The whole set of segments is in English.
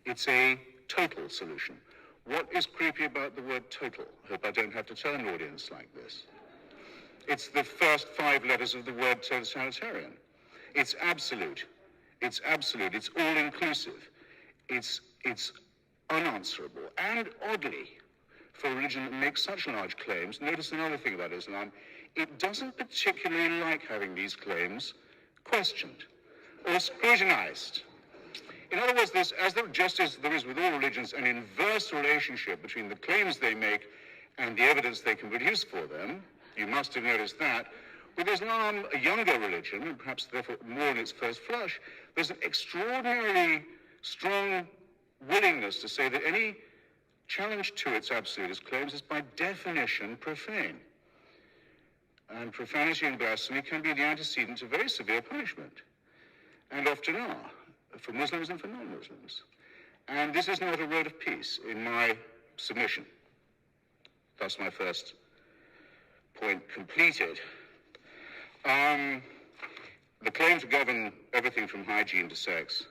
It's a total solution. What is creepy about the word total? I hope I don't have to tell an audience like this. It's the first 5 letters of the word totalitarian. It's absolute. It's absolute. It's all-inclusive. It's unanswerable. And oddly, for a religion that makes such large claims, notice another thing about Islam, it doesn't particularly like having these claims questioned or scrutinized. In other words, just as there is with all religions an inverse relationship between the claims they make and the evidence they can produce for them, you must have noticed that. With Islam, a younger religion, and perhaps therefore more in its first flush, there's an extraordinarily strong willingness to say that any challenge to its absolutist claims is by definition profane. And profanity and blasphemy can be the antecedent to very severe punishment, and often are, for Muslims and for non-Muslims. And this is not a road of peace in my submission. That's my first point completed. The claim to govern everything from hygiene to sex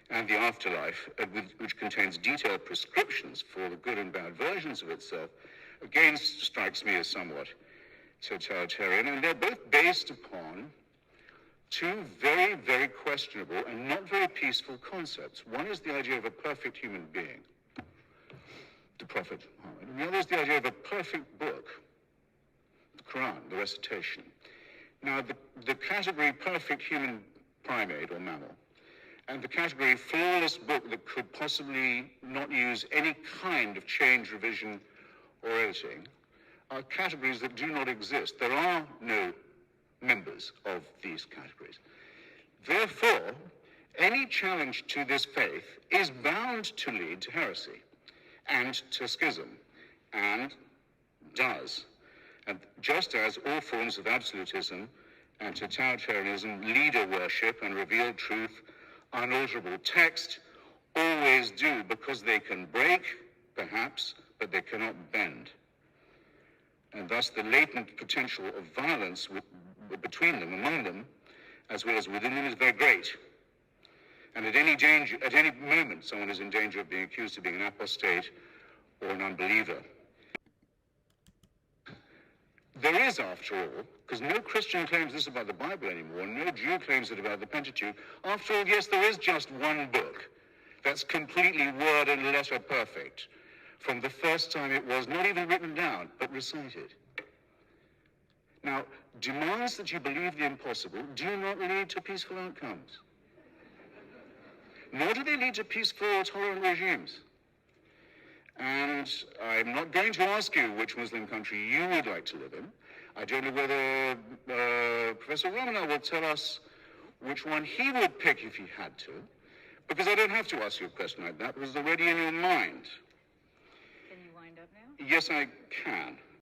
and the afterlife, which contains detailed prescriptions for the good and bad versions of itself, again strikes me as somewhat totalitarian, and they're both based upon 2 very, very questionable and not very peaceful concepts. One is the idea of a perfect human being, the Prophet Muhammad, and the other is the idea of a perfect book, the Quran, the recitation. Now, the category perfect human primate or mammal, and the category flawless book that could possibly not use any kind of change, revision, or editing, are categories that do not exist. There are no members of these categories. Therefore, any challenge to this faith is bound to lead to heresy and to schism, and does. And just as all forms of absolutism and totalitarianism, leader worship and revealed truth, unalterable text, always do, because they can break, perhaps, but they cannot bend. And thus the latent potential of violence between them, among them, as well as within them, is very great. And at any moment, someone is in danger of being accused of being an apostate or an unbeliever. There is, after all, because no Christian claims this about the Bible anymore, no Jew claims it about the Pentateuch. After all, yes, there is just one book that's completely word and letter perfect, from the first time it was not even written down, but recited. Now, demands that you believe the impossible do not lead to peaceful outcomes. Nor do they lead to peaceful, tolerant regimes. And I'm not going to ask you which Muslim country you would like to live in. I don't know whether Professor Ramana will tell us which one he would pick if he had to, because I don't have to ask you a question like that, because it's already in your mind. Can you wind up now? Yes, I can.